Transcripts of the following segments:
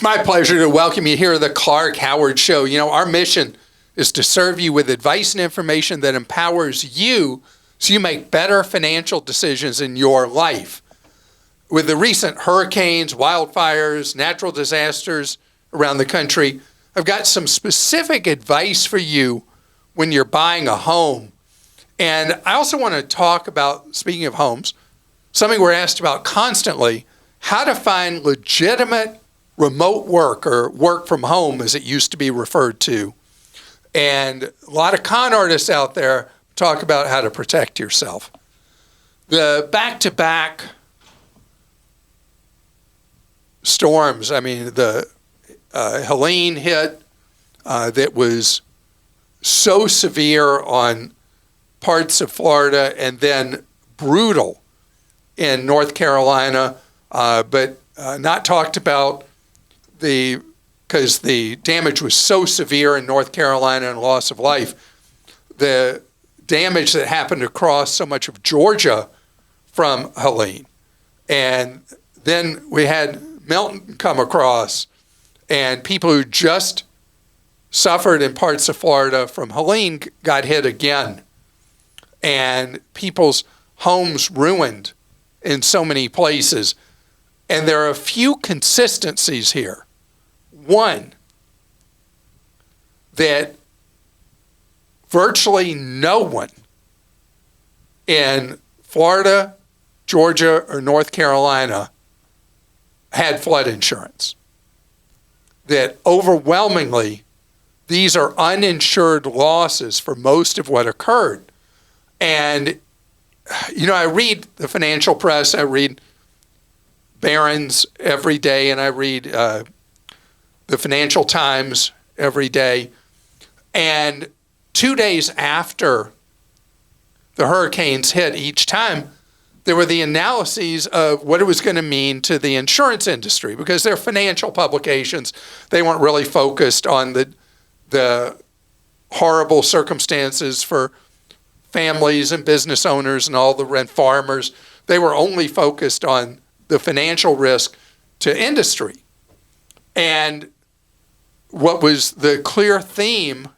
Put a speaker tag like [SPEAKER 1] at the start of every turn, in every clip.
[SPEAKER 1] It's my pleasure to welcome you here at the Clark Howard Show. You know, our mission is to serve you with advice and information that empowers you so you make better financial decisions in your life. With the recent hurricanes, wildfires, natural disasters around the country, I've got some specific advice for you when you're buying a home. And I also want to talk about, speaking of homes, something we're asked about constantly, how to find legitimate remote work, or work from home as it used to be referred to. And a lot of con artists out there talk about how to protect yourself. The back-to-back storms, I mean, the Helene hit that was so severe on parts of Florida, and then brutal in North Carolina, but not talked about because the damage was so severe in North Carolina and loss of life. The damage that happened across so much of Georgia from Helene. And then we had Milton come across, and people who just suffered in parts of Florida from Helene got hit again. And people's homes ruined in so many places. And there are a few consistencies here. One, that virtually no one in Florida, Georgia, or North Carolina had flood insurance. That overwhelmingly, these are uninsured losses for most of what occurred. And, you know, I read the financial press, I read Barron's every day, and I read the Financial Times every day. And 2 days after the hurricanes hit each time, there were the analyses of what it was going to mean to the insurance industry, because they're financial publications. They weren't really focused on the horrible circumstances for families and business owners and all the rent farmers. They were only focused on the financial risk to industry. And what was the clear theme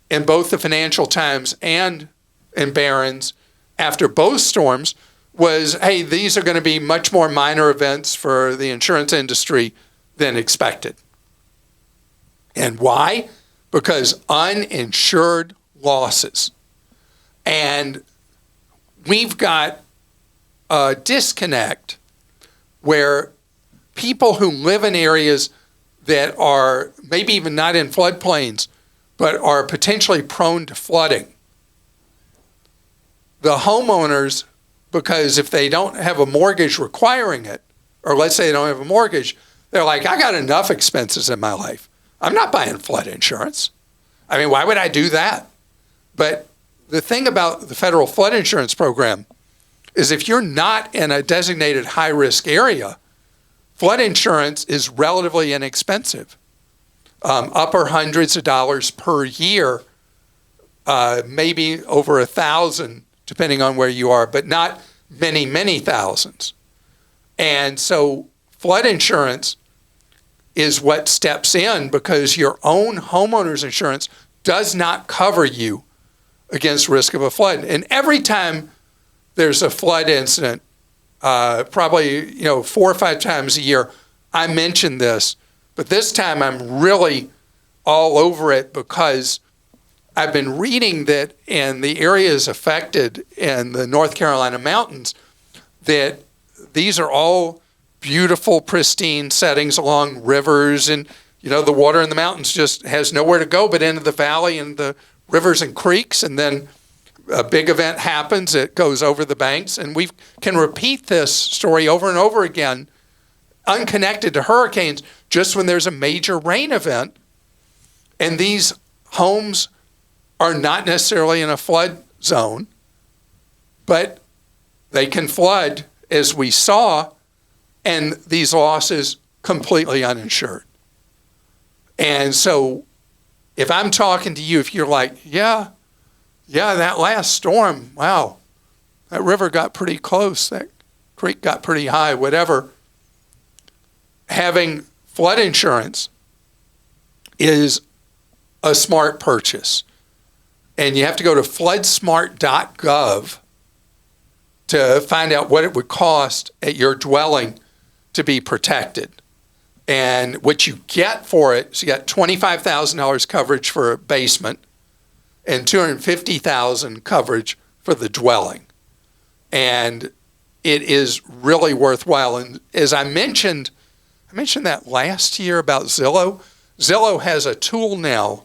[SPEAKER 1] in both the Financial Times and in Barron's after both storms was, hey, these are going to be much more minor events for the insurance industry than expected. And why? Because uninsured losses. And we've got a disconnect where people who live in areas that are maybe even not in floodplains, but are potentially prone to flooding. The homeowners, because if they don't have a mortgage requiring it, or let's say they don't have a mortgage, they're like, I got enough expenses in my life. I'm not buying flood insurance. I mean, why would I do that? But the thing about the federal flood insurance program is if you're not in a designated high-risk area, flood insurance is relatively inexpensive, upper hundreds of dollars per year, maybe over $1,000, depending on where you are, but not many, many thousands. And so flood insurance is what steps in because your own homeowner's insurance does not cover you against risk of a flood. And every time there's a flood incident, probably 4 or 5 times a year, I mention this, but this time I'm really all over it because I've been reading that in the areas affected in the North Carolina mountains, that these are all beautiful, pristine settings along rivers, and the water in the mountains just has nowhere to go but into the valley and the rivers and creeks, and then a big event happens, it goes over the banks, and we can repeat this story over and over again, unconnected to hurricanes, just when there's a major rain event. And these homes are not necessarily in a flood zone, but they can flood, as we saw, and these losses completely uninsured. And so if I'm talking to you, if you're like, yeah, that last storm, wow, that river got pretty close, that creek got pretty high, whatever. Having flood insurance is a smart purchase. And you have to go to floodsmart.gov to find out what it would cost at your dwelling to be protected. And what you get for it is you got $25,000 coverage for a basement and $250,000 coverage for the dwelling. And it is really worthwhile. And as I mentioned that last year about Zillow. Zillow has a tool now,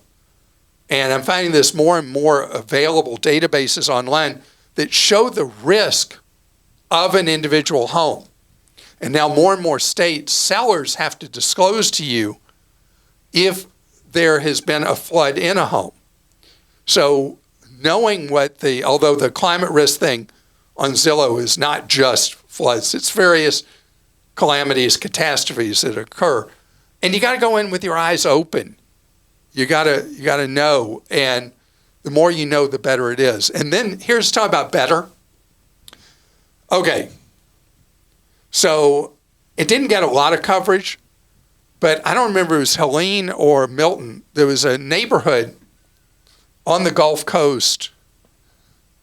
[SPEAKER 1] and I'm finding this more and more available databases online that show the risk of an individual home. And now more and more states, sellers have to disclose to you if there has been a flood in a home. So knowing although the climate risk thing on Zillow is not just floods, it's various calamities, catastrophes that occur. And you got to go in with your eyes open. You got to know, and the more you know, the better it is. And then here's talk about better. Okay. So it didn't get a lot of coverage, but I don't remember if it was Helene or Milton. There was a neighborhood on the Gulf Coast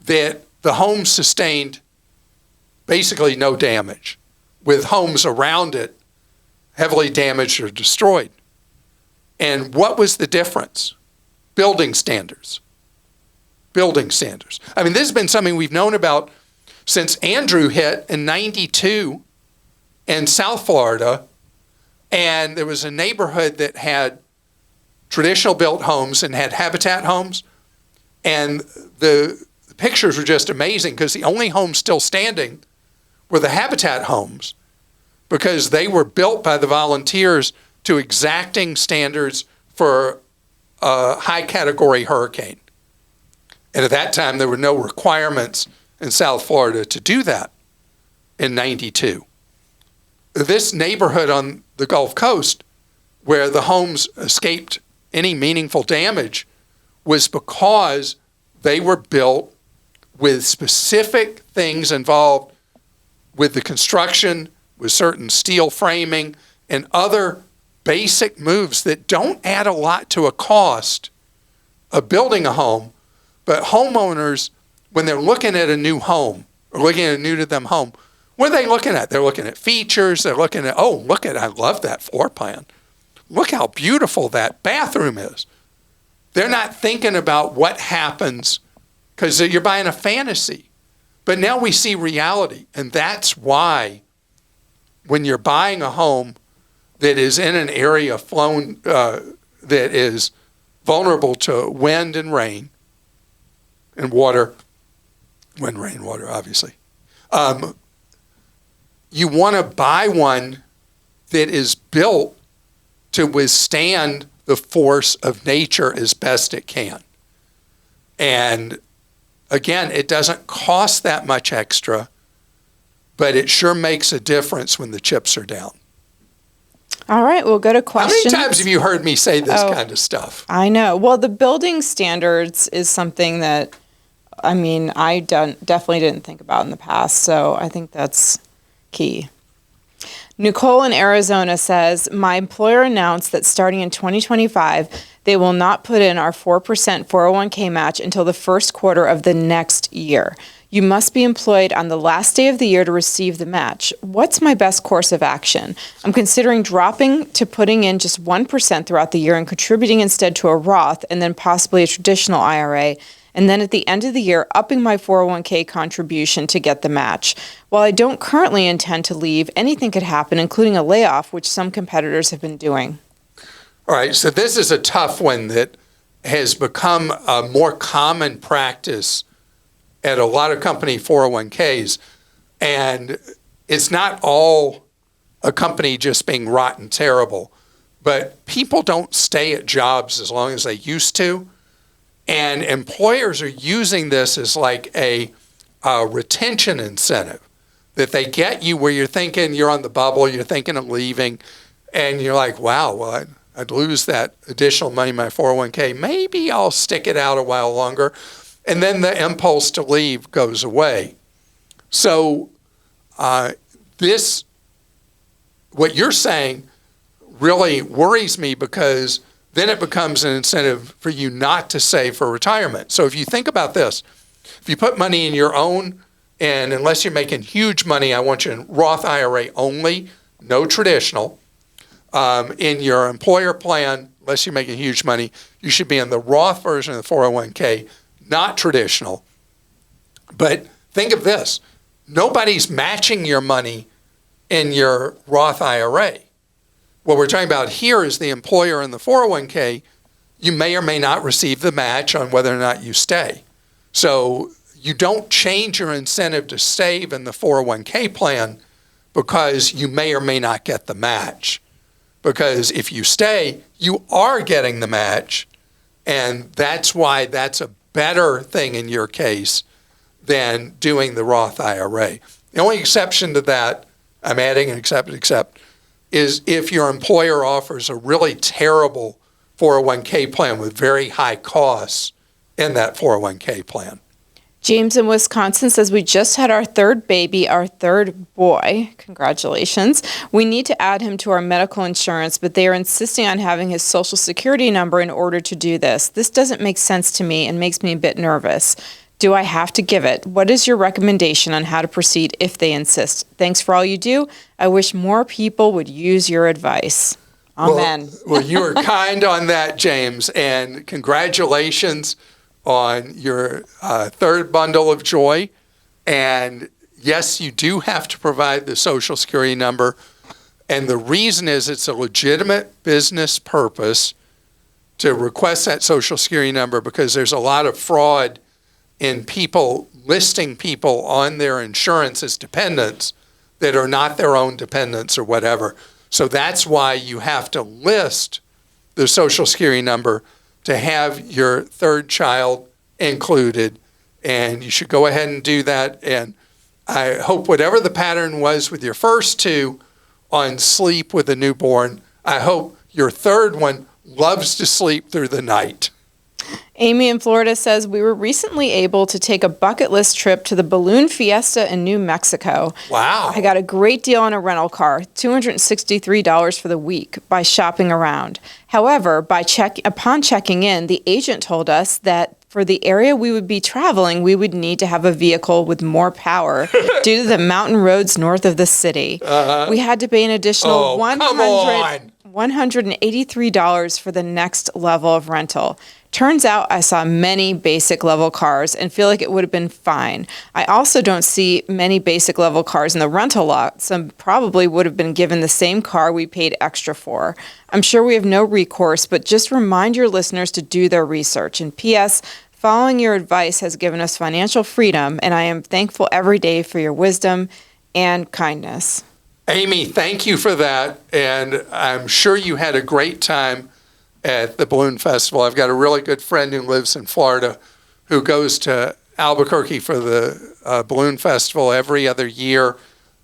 [SPEAKER 1] that the home sustained basically no damage, with homes around it heavily damaged or destroyed. And what was the difference? Building standards. Building standards. I mean, this has been something we've known about since Andrew hit in 92 in South Florida. And there was a neighborhood that had traditional built homes and had habitat homes. And the pictures were just amazing because the only homes still standing were the habitat homes, because they were built by the volunteers to exacting standards for a high category hurricane. And at that time, there were no requirements in South Florida to do that in 92. This neighborhood on the Gulf Coast, where the homes escaped any meaningful damage, was because they were built with specific things involved with the construction, with certain steel framing and other basic moves that don't add a lot to a cost of building a home. But homeowners, when they're looking at a new home or looking at a new to them home, what are they looking at? They're looking at features. They're looking at, I love that floor plan. Look how beautiful that bathroom is. They're not thinking about what happens because you're buying a fantasy. But now we see reality. And that's why when you're buying a home that is in an area that is vulnerable to wind and rain and water, wind, rain, water, obviously, you want to buy one that is built to withstand the force of nature as best it can. And again, it doesn't cost that much extra, but it sure makes a difference when the chips are down.
[SPEAKER 2] All right, we'll go to questions.
[SPEAKER 1] How many times have you heard me say this kind of stuff?
[SPEAKER 2] I know. Well, the building standards is something that, I definitely didn't think about in the past, so I think that's key. Nicole in Arizona says, my employer announced that starting in 2025, they will not put in our 4% 401k match until the first quarter of the next year. You must be employed on the last day of the year to receive the match. What's my best course of action? I'm considering dropping to putting in just 1% throughout the year and contributing instead to a Roth and then possibly a traditional IRA. And then at the end of the year, upping my 401k contribution to get the match. While I don't currently intend to leave, anything could happen, including a layoff, which some competitors have been doing.
[SPEAKER 1] All right, so this is a tough one that has become a more common practice at a lot of company 401ks. And it's not all a company just being rotten terrible, but people don't stay at jobs as long as they used to. And employers are using this as like a retention incentive, that they get you where you're thinking you're on the bubble, you're thinking of leaving, and you're like, wow, well, I'd lose that additional money in my 401k. Maybe I'll stick it out a while longer. And then the impulse to leave goes away. So what you're saying really worries me because then it becomes an incentive for you not to save for retirement. So if you think about this, if you put money in your own, and unless you're making huge money, I want you in Roth IRA only, no traditional. In your employer plan, unless you're making huge money, you should be in the Roth version of the 401k, not traditional. But think of this. Nobody's matching your money in your Roth IRA. What we're talking about here is the employer in the 401k. You may or may not receive the match on whether or not you stay. So you don't change your incentive to save in the 401k plan because you may or may not get the match. Because if you stay, you are getting the match, and that's why that's a better thing in your case than doing the Roth IRA. The only exception to that, I'm adding an except, is if your employer offers a really terrible 401k plan with very high costs in that 401k plan.
[SPEAKER 2] James in Wisconsin says, we just had our third baby, our third boy. Congratulations. We need to add him to our medical insurance, but they are insisting on having his social security number in order to do this. This doesn't make sense to me and makes me a bit nervous. Do I have to give it? What is your recommendation on how to proceed if they insist? Thanks for all you do. I wish more people would use your advice. Amen.
[SPEAKER 1] Well, you were kind on that, James, and congratulations on your third bundle of joy. And yes, you do have to provide the Social Security number. And the reason is it's a legitimate business purpose to request that Social Security number because there's a lot of fraud in people listing people on their insurance as dependents that are not their own dependents or whatever. So that's why you have to list the Social Security number to have your third child included, and you should go ahead and do that. And I hope whatever the pattern was with your first two on sleep with a newborn, I hope your third one loves to sleep through the night.
[SPEAKER 2] Amy in Florida says, we were recently able to take a bucket list trip to the Balloon Fiesta in New Mexico.
[SPEAKER 1] Wow.
[SPEAKER 2] I got a great deal on a rental car, $263 for the week, by shopping around. However, upon checking in, the agent told us that for the area we would be traveling, we would need to have a vehicle with more power due to the mountain roads north of the city. We had to pay an additional $183 for the next level of rental. Turns out I saw many basic level cars and feel like it would have been fine. I also don't see many basic level cars in the rental lot. Some probably would have been given the same car we paid extra for. I'm sure we have no recourse, but just remind your listeners to do their research. And P.S., following your advice has given us financial freedom, and I am thankful every day for your wisdom and kindness.
[SPEAKER 1] Amy, thank you for that. And I'm sure you had a great time at the Balloon Festival. I've got a really good friend who lives in Florida who goes to Albuquerque for the Balloon Festival every other year,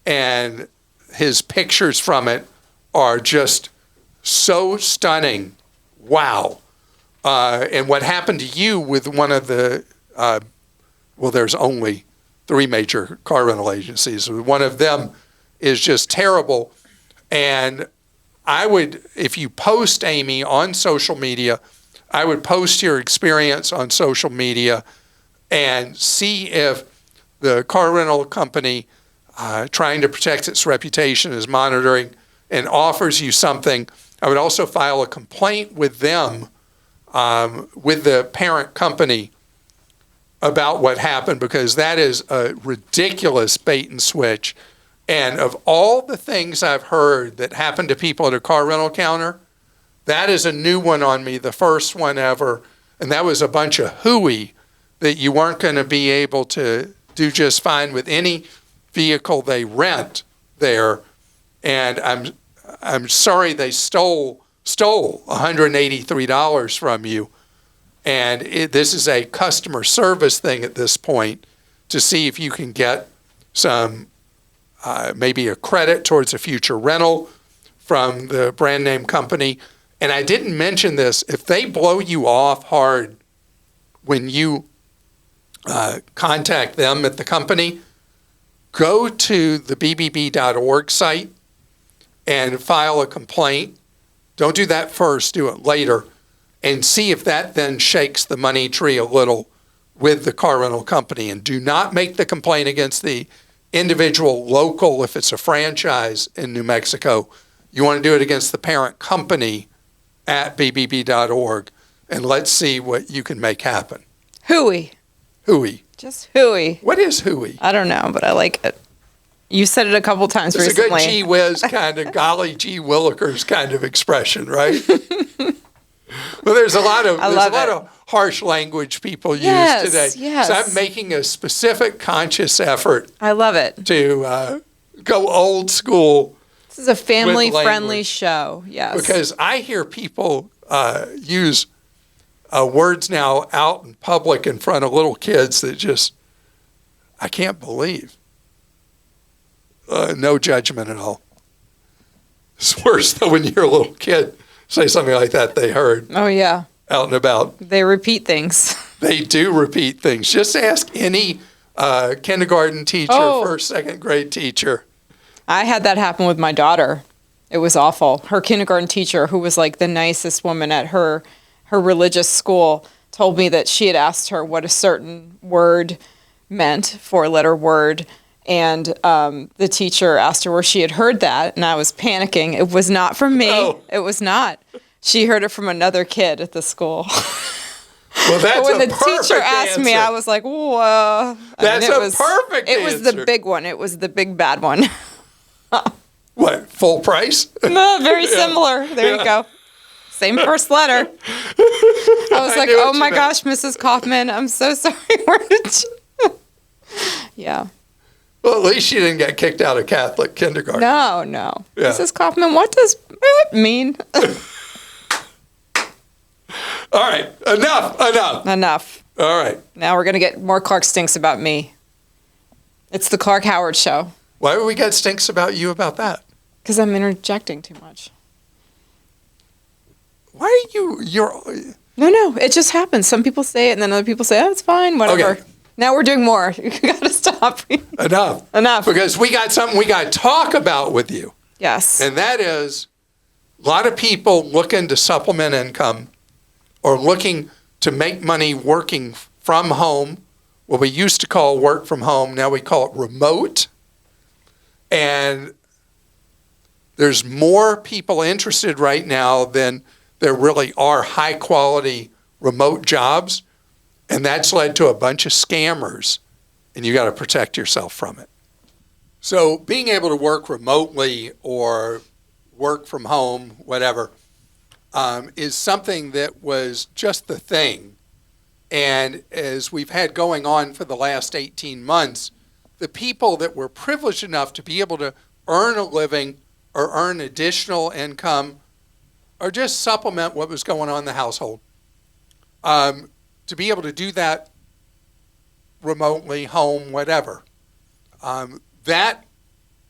[SPEAKER 1] and his pictures from it are just so stunning. Wow. And what happened to you with one of the, well, there's only 3 major car rental agencies. One of them is just terrible. And I would, if you post, Amy, on social media, I would post your experience on social media and see if the car rental company trying to protect its reputation is monitoring and offers you something. I would also file a complaint with them, with the parent company, about what happened, because that is a ridiculous bait and switch. And of all the things I've heard that happened to people at a car rental counter, that is a new one on me, the first one ever. And that was a bunch of hooey that you weren't going to be able to do just fine with any vehicle they rent there. And I'm sorry they stole $183 from you. And this is a customer service thing at this point to see if you can get some maybe a credit towards a future rental from the brand name company. And I didn't mention this. If they blow you off hard when you contact them at the company, go to the bbb.org site and file a complaint. Don't do that first, do it later, and see if that then shakes the money tree a little with the car rental company. And do not make the complaint against the individual local if it's a franchise in New Mexico. You want to do it against the parent company at bbb.org, and let's see what you can make happen.
[SPEAKER 2] Hooey.
[SPEAKER 1] Hooey.
[SPEAKER 2] Just hooey.
[SPEAKER 1] What is hooey?
[SPEAKER 2] I don't know, but I like it. You said it a couple times
[SPEAKER 1] It's
[SPEAKER 2] recently.
[SPEAKER 1] a good gee whiz kind of golly gee willikers kind of expression, right? Well, there's a lot of harsh language people use today.
[SPEAKER 2] Yes.
[SPEAKER 1] So I'm making a specific conscious effort.
[SPEAKER 2] I love it.
[SPEAKER 1] To go old school.
[SPEAKER 2] This is a family-friendly show. Yes.
[SPEAKER 1] Because I hear people use words now out in public in front of little kids that just I can't believe. No judgment at all. It's worse though when you're a little kid say something like that they heard.
[SPEAKER 2] Oh, yeah.
[SPEAKER 1] Out and about.
[SPEAKER 2] They repeat things.
[SPEAKER 1] They do repeat things. Just ask any kindergarten teacher, first, second grade teacher.
[SPEAKER 2] I had that happen with my daughter. It was awful. Her kindergarten teacher, who was like the nicest woman at her religious school, told me that she had asked her what a certain word meant, four-letter word, and the teacher asked her where she had heard that, and I was panicking. It was not from me. Oh. It was not. She heard it from another kid at the school.
[SPEAKER 1] Well, that's
[SPEAKER 2] when the
[SPEAKER 1] perfect
[SPEAKER 2] teacher asked
[SPEAKER 1] answer.
[SPEAKER 2] me, I was like, whoa.
[SPEAKER 1] That's perfect
[SPEAKER 2] It
[SPEAKER 1] answer.
[SPEAKER 2] was the big one. It was the big bad one.
[SPEAKER 1] What, full price?
[SPEAKER 2] No, very similar. There you go. Same first letter. I was like, oh my gosh, Mrs. Kaufman, I'm so sorry. Where did you? Yeah.
[SPEAKER 1] Well, at least she didn't get kicked out of Catholic kindergarten.
[SPEAKER 2] No.
[SPEAKER 1] Yeah.
[SPEAKER 2] Mrs. Kaufman, what does it mean?
[SPEAKER 1] All right. Enough. All right.
[SPEAKER 2] Now we're going to get more Clark Stinks about me. It's the Clark Howard Show.
[SPEAKER 1] Why would we get stinks about you about that?
[SPEAKER 2] Because I'm interjecting too much.
[SPEAKER 1] Why are you're...
[SPEAKER 2] No, it just happens. Some people say it, and then other people say, oh, it's fine, whatever. Okay. Now we're doing more. You got to stop.
[SPEAKER 1] Enough. Because we got something we got to talk about with you.
[SPEAKER 2] Yes.
[SPEAKER 1] And that is a lot of people looking to supplement income or looking to make money working from home, what we used to call work from home. Now we call it remote. And there's more people interested right now than there really are high-quality remote jobs. And that's led to a bunch of scammers, and you got to protect yourself from it. So being able to work remotely or work from home, whatever, is something that was just the thing. And as we've had going on for the last 18 months, the people that were privileged enough to be able to earn a living or earn additional income or just supplement what was going on in the household, to be able to do that remotely, home, whatever. That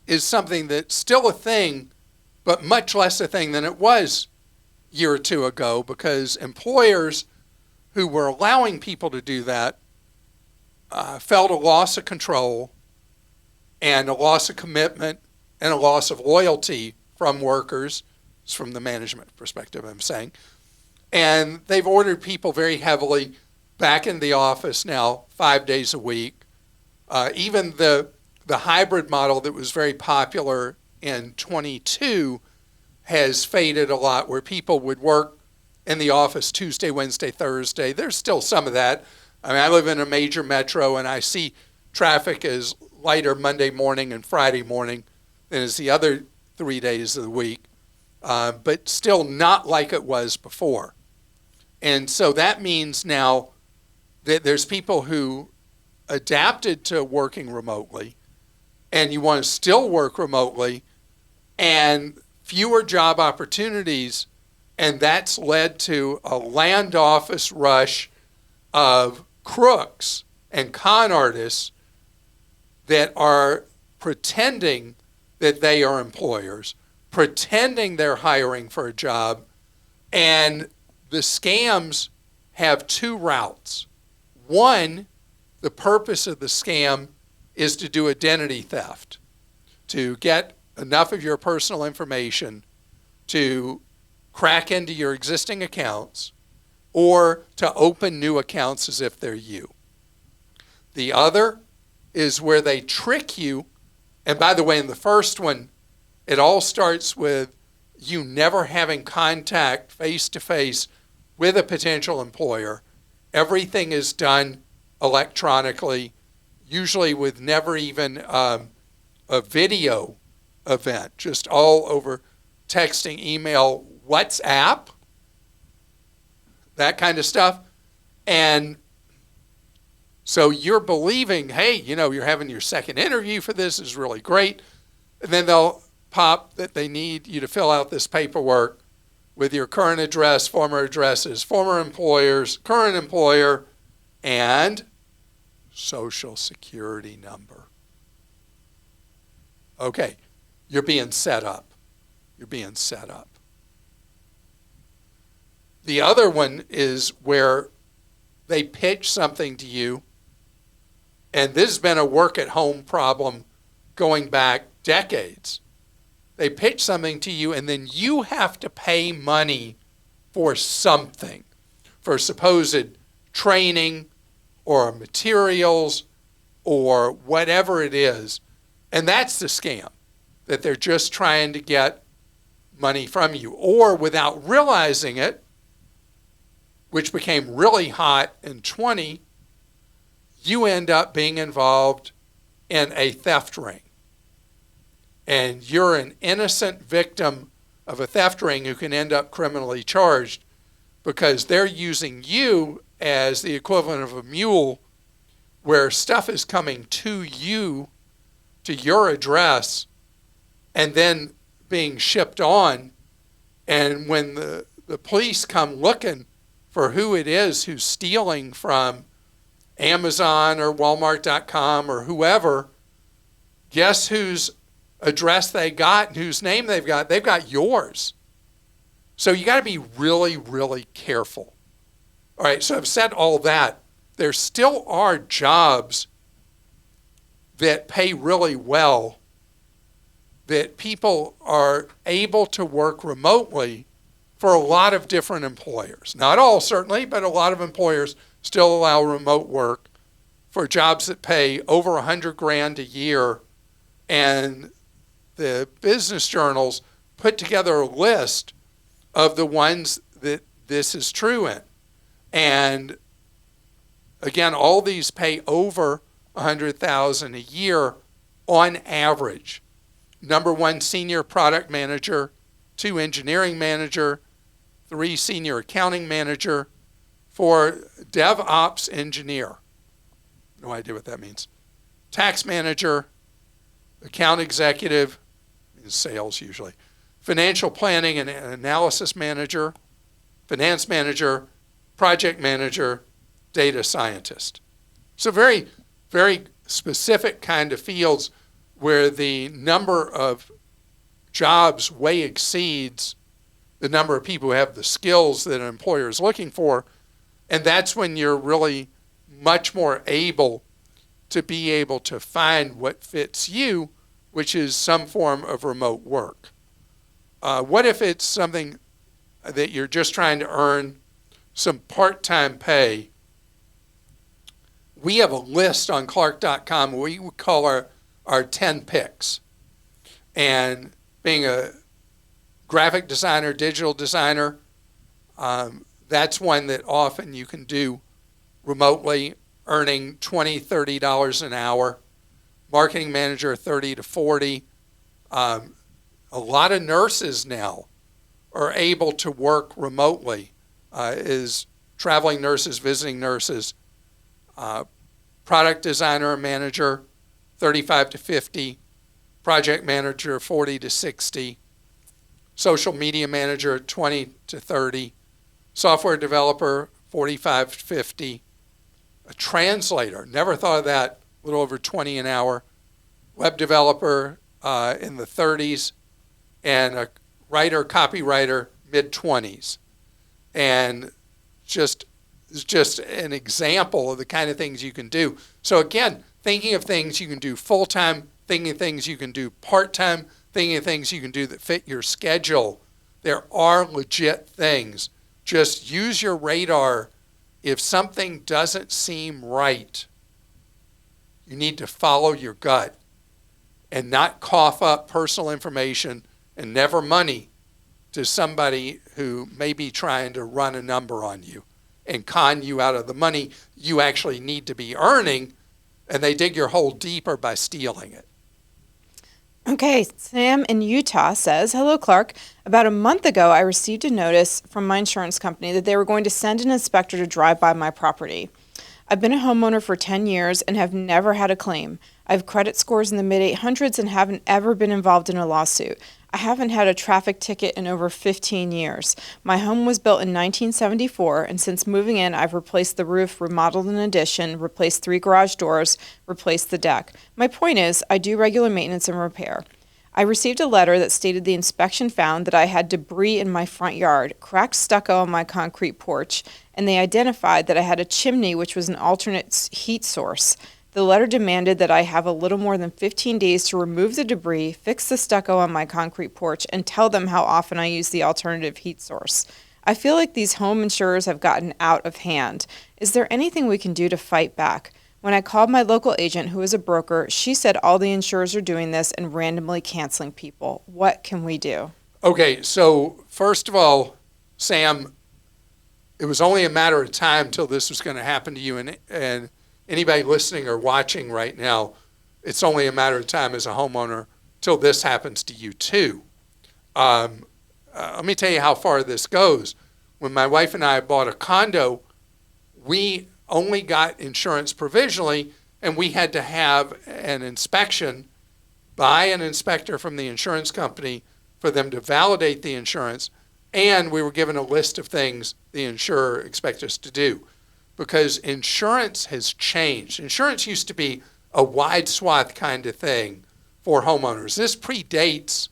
[SPEAKER 1] is something that's still a thing, but much less a thing than it was a year or two ago, because employers who were allowing people to do that felt a loss of control and a loss of commitment and a loss of loyalty from workers, from the management perspective, I'm saying. And they've ordered people very heavily back in the office now 5 days a week. Even the hybrid model that was very popular in 22 has faded a lot, where people would work in the office Tuesday, Wednesday, Thursday. There's still some of that. I mean, I live in a major metro, and I see traffic is lighter Monday morning and Friday morning than is the other 3 days of the week, but still not like it was before. And so that means now that there's people who adapted to working remotely, and you want to still work remotely, and fewer job opportunities, and that's led to a land office rush of crooks and con artists that are pretending that they are employers, pretending they're hiring for a job, and the scams have two routes. One, the purpose of the scam is to do identity theft, to get enough of your personal information to crack into your existing accounts or to open new accounts as if they're you. The other is where they trick you. And by the way, in the first one, it all starts with you never having contact face-to-face with a potential employer. Everything is done electronically, usually with never even a video event, just all over texting, email, WhatsApp, that kind of stuff. And so you're believing, hey, you're having your second interview for this, is really great. And then they'll pop that they need you to fill out this paperwork with your current address, former addresses, former employers, current employer, and social security number. Okay, you're being set up. You're being set up. The other one is where they pitch something to you, and this has been a work-at-home problem going back decades. They pitch something to you, and then you have to pay money for something, for supposed training or materials or whatever it is. And that's the scam, that they're just trying to get money from you. Or without realizing it, which became really hot in 20, you end up being involved in a theft ring. And you're an innocent victim of a theft ring who can end up criminally charged because they're using you as the equivalent of a mule where stuff is coming to you, to your address, and then being shipped on. And when the police come looking for who it is who's stealing from Amazon or Walmart.com or whoever, guess whose address they got and whose name they've got? They've got yours. So you got to be really, really careful. All right, so I've said all that. There still are jobs that pay really well, that people are able to work remotely for a lot of different employers. Not all, certainly, but a lot of employers still allow remote work for jobs that pay over $100,000 a year. And the business journals put together a list of the ones that this is true in. And again, all these pay over $100,000 a year on average. Number 1, senior product manager, 2, engineering manager, 3, senior accounting manager, 4, DevOps engineer. No idea what that means. Tax manager, account executive, sales usually, financial planning and analysis manager, finance manager, project manager, data scientist. So very, very specific kind of fields where the number of jobs way exceeds the number of people who have the skills that an employer is looking for. And that's when you're really much more able to be able to find what fits you, which is some form of remote work. What if it's something that you're just trying to earn some part-time pay? We have a list on Clark.com we would call our 10 picks. And being a graphic designer, digital designer, that's one that often you can do remotely, earning $20, $30 an hour. Marketing manager, 30 to 40. A lot of nurses now are able to work remotely, as traveling nurses, visiting nurses. Product designer or manager, 35 to 50. Project manager, 40 to 60. Social media manager, 20 to 30. Software developer, 45 to 50. A translator, never thought of that, a little over 20 an hour. Web developer in the 30s. And a writer, copywriter, mid-20s. And just an example of the kind of things you can do. So again, thinking of things you can do full-time, thinking of things you can do part-time, thinking of things you can do that fit your schedule, There are legit things. Just use your radar. If something doesn't seem right, you need to follow your gut and not cough up personal information and never money to somebody who may be trying to run a number on you and con you out of the money you actually need to be earning, and they dig your hole deeper by stealing it.
[SPEAKER 2] Okay, Sam in Utah says, hello, Clark. About a month ago, I received a notice from my insurance company that they were going to send an inspector to drive by my property. I've been a homeowner for 10 years and have never had a claim. I have credit scores in the mid-800s and haven't ever been involved in a lawsuit. I haven't had a traffic ticket in over 15 years. My home was built in 1974, and since moving in, I've replaced the roof, remodeled an addition, replaced 3 garage doors, replaced the deck. My point is, I do regular maintenance and repair. I received a letter that stated the inspection found that I had debris in my front yard, cracked stucco on my concrete porch, and they identified that I had a chimney which was an alternate heat source. The letter demanded that I have a little more than 15 days to remove the debris, fix the stucco on my concrete porch, and tell them how often I use the alternative heat source. I feel like these home insurers have gotten out of hand. Is there anything we can do to fight back? When I called my local agent, who is a broker, she said all the insurers are doing this and randomly canceling people. What can we do?
[SPEAKER 1] Okay, so first of all, Sam, it was only a matter of time till this was going to happen to you, and anybody listening or watching right now, it's only a matter of time as a homeowner till this happens to you too. Let me tell you how far this goes. When my wife and I bought a condo, we only got insurance provisionally, and we had to have an inspection by an inspector from the insurance company for them to validate the insurance, and we were given a list of things the insurer expects us to do. Because insurance has changed. Insurance used to be a wide swath kind of thing for homeowners. This predates,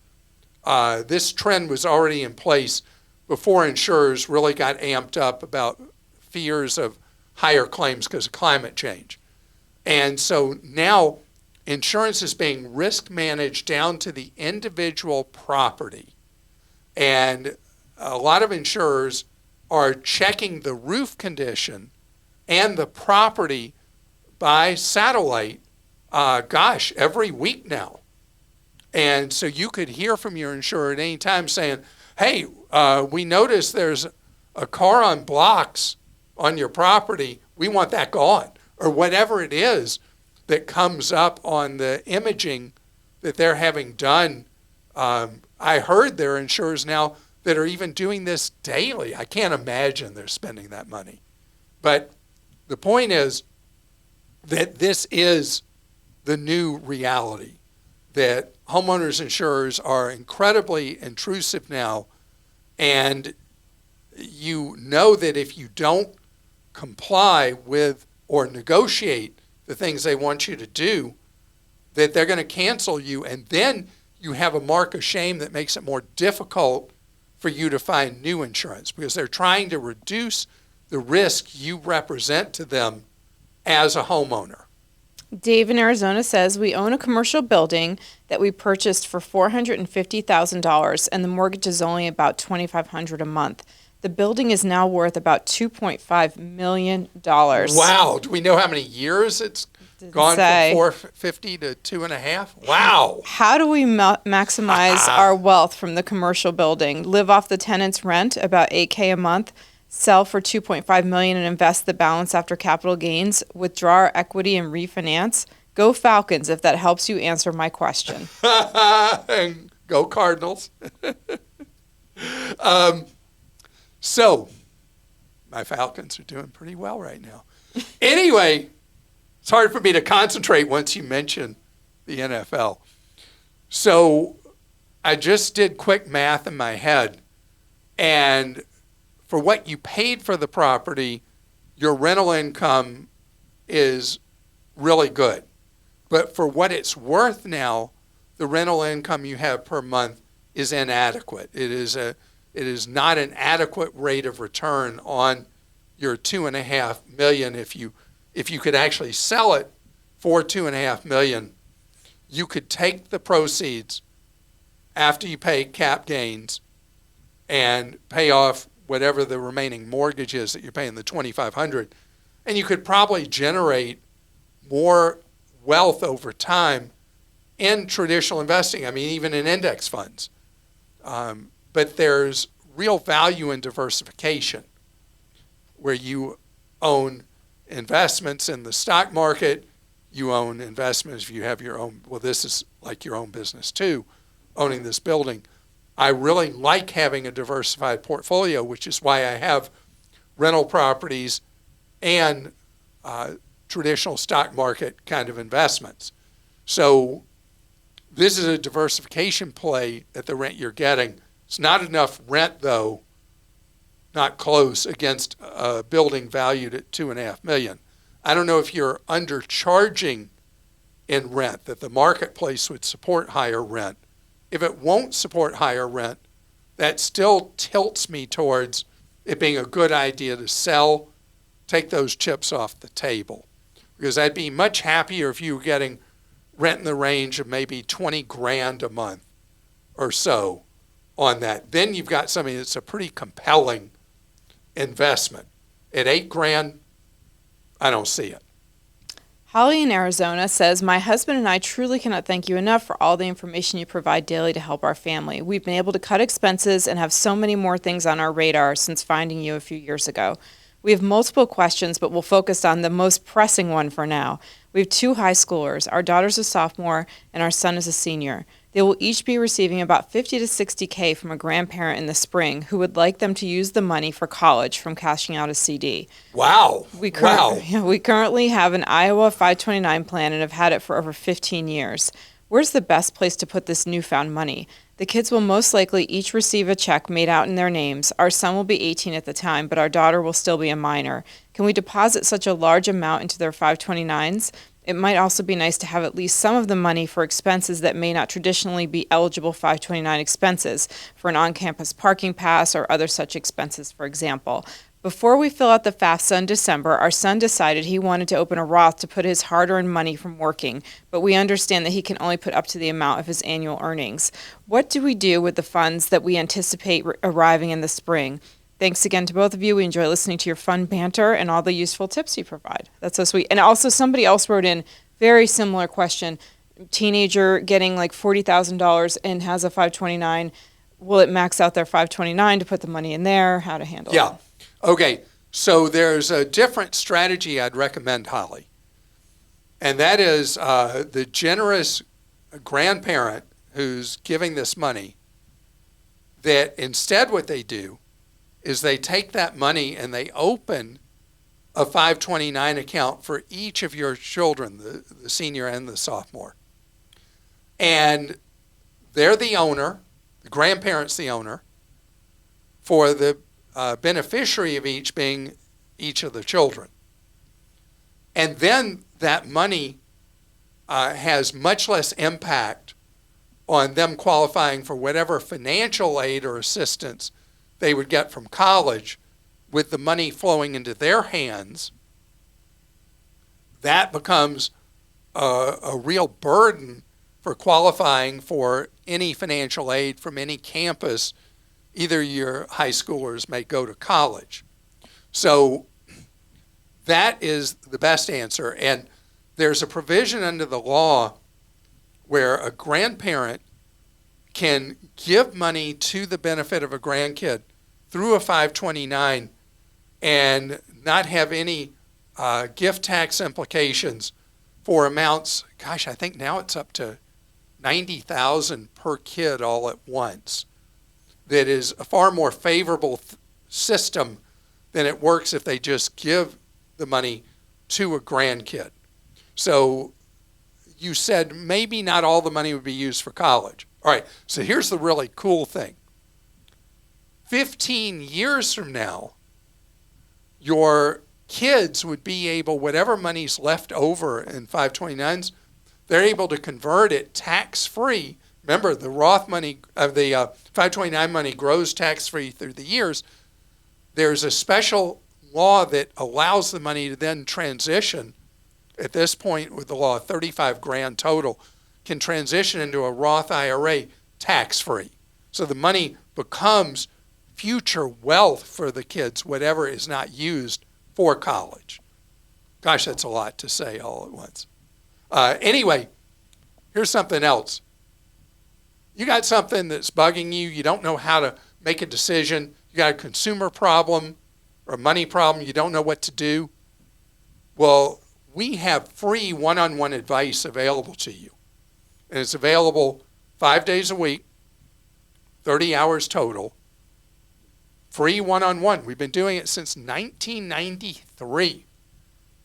[SPEAKER 1] this trend was already in place before insurers really got amped up about fears of higher claims because of climate change. And so now insurance is being risk managed down to the individual property. And a lot of insurers are checking the roof condition and the property by satellite, every week now. And so you could hear from your insurer at any time saying, hey, we noticed there's a car on blocks on your property. We want that gone. Or whatever it is that comes up on the imaging that they're having done. I heard there are insurers now that are even doing this daily. I can't imagine they're spending that money. But the point is that this is the new reality, that homeowners insurers are incredibly intrusive now, and you know that if you don't comply with or negotiate the things they want you to do, that they're going to cancel you, and then you have a mark of shame that makes it more difficult for you to find new insurance because they're trying to reduce the risk you represent to them as a homeowner.
[SPEAKER 2] Dave in Arizona says, we own a commercial building that we purchased for $450,000, and the mortgage is only about $2,500 a month. The building is now worth about $2.5 million.
[SPEAKER 1] Wow. Do we know how many years it's gone from 450 to 2.5? Wow.
[SPEAKER 2] How do we maximize our wealth from the commercial building? Live off the tenant's rent, about $8,000 a month, sell for $2.5 million and invest the balance after capital gains, withdraw our equity and refinance? Go Falcons if that helps you answer my question.
[SPEAKER 1] And go Cardinals. So my Falcons are doing pretty well right now. Anyway, it's hard for me to concentrate once you mention the NFL. So I just did quick math in my head, and for what you paid for the property, your rental income is really good. But for what it's worth now, the rental income you have per month is inadequate. It is not an adequate rate of return on your $2.5 million. If you could actually sell it for $2.5 million, you could take the proceeds after you pay cap gains and pay off whatever the remaining mortgage is that you're paying, the $2,500, and you could probably generate more wealth over time in traditional investing. I mean, even in index funds. But there's real value in diversification, where you own investments in the stock market, you own investments if you have your own, well, this is like your own business too, owning this building. I really like having a diversified portfolio, which is why I have rental properties and traditional stock market kind of investments. So this is a diversification play at the rent you're getting. It's not enough rent, though, not close, against a building valued at $2.5 million. I don't know if you're undercharging in rent, that the marketplace would support higher rent. If it won't support higher rent, that still tilts me towards it being a good idea to sell, take those chips off the table. Because I'd be much happier if you were getting rent in the range of maybe $20,000 a month or so on that. Then you've got something that's a pretty compelling investment. At $8,000, I don't see it.
[SPEAKER 2] Holly in Arizona says, my husband and I truly cannot thank you enough for all the information you provide daily to help our family. We've been able to cut expenses and have so many more things on our radar since finding you a few years ago. We have multiple questions, but we'll focus on the most pressing one for now. We have 2 high schoolers. Our daughter's a sophomore and our son is a senior. They will each be receiving about $50 to $60K from a grandparent in the spring who would like them to use the money for college from cashing out a CD.
[SPEAKER 1] Wow.
[SPEAKER 2] We currently have an Iowa 529 plan and have had it for over 15 years. Where's the best place to put this newfound money? The kids will most likely each receive a check made out in their names. Our son will be 18 at the time, but our daughter will still be a minor. Can we deposit such a large amount into their 529s? It might also be nice to have at least some of the money for expenses that may not traditionally be eligible 529 expenses, for an on-campus parking pass or other such expenses, for example. Before we fill out the FAFSA in December, our son decided he wanted to open a Roth to put his hard-earned money from working, but we understand that he can only put up to the amount of his annual earnings. What do we do with the funds that we anticipate arriving in the spring? Thanks again to both of you. We enjoy listening to your fun banter and all the useful tips you provide. That's so sweet. And also somebody else wrote in, very similar question, teenager getting like $40,000 and has a 529. Will it max out their 529 to put the money in there? How to handle it?
[SPEAKER 1] Yeah. Okay, so there's a different strategy I'd recommend, Holly, and that is the generous grandparent who's giving this money, that instead what they do is they take that money and they open a 529 account for each of your children, the senior and the sophomore. And they're the owner, the grandparent's the owner, for the beneficiary of each being each of the children. And then that money has much less impact on them qualifying for whatever financial aid or assistance they would get from college. With the money flowing into their hands, that becomes a real burden for qualifying for any financial aid from any campus either your high schoolers may go to college. So that is the best answer. And there's a provision under the law where a grandparent can give money to the benefit of a grandkid through a 529 and not have any gift tax implications for amounts. Gosh, I think now it's up to $90,000 per kid all at once. That is a far more favorable system than it works if they just give the money to a grandkid. So you said maybe not all the money would be used for college. All right, so here's the really cool thing. 15 years from now, your kids would be able, whatever money's left over in 529s, they're able to convert it tax-free. Remember, the Roth money, the 529 money grows tax-free through the years. There's a special law that allows the money to then transition. At this point with the law, $35,000 total, can transition into a Roth IRA tax-free. So the money becomes future wealth for the kids, whatever is not used for college. Gosh, that's a lot to say all at once. Anyway, here's something else. You got something that's bugging you. You don't know how to make a decision. You got a consumer problem or a money problem. You don't know what to do. Well, we have free one-on-one advice available to you. And it's available 5 days a week, 30 hours total. Free one-on-one. We've been doing it since 1993.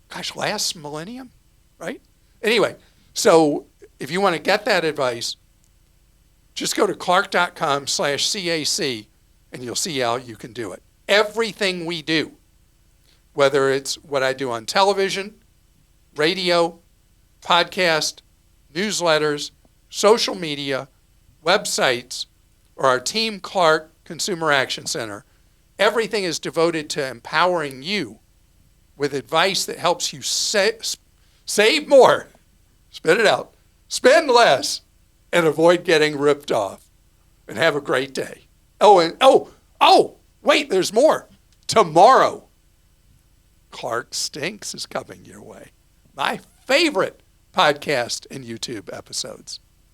[SPEAKER 1] Gosh, last millennium, right? Anyway, so if you want to get that advice, just go to clark.com/CAC and you'll see how you can do it. Everything we do, whether it's what I do on television, radio, podcast, newsletters, social media, websites, or our Team Clark Consumer Action Center, everything is devoted to empowering you with advice that helps you save more, spit it out, spend less, and avoid getting ripped off. And have a great day. Wait, there's more. Tomorrow, Clark Stinks is coming your way. My favorite podcast and YouTube episodes.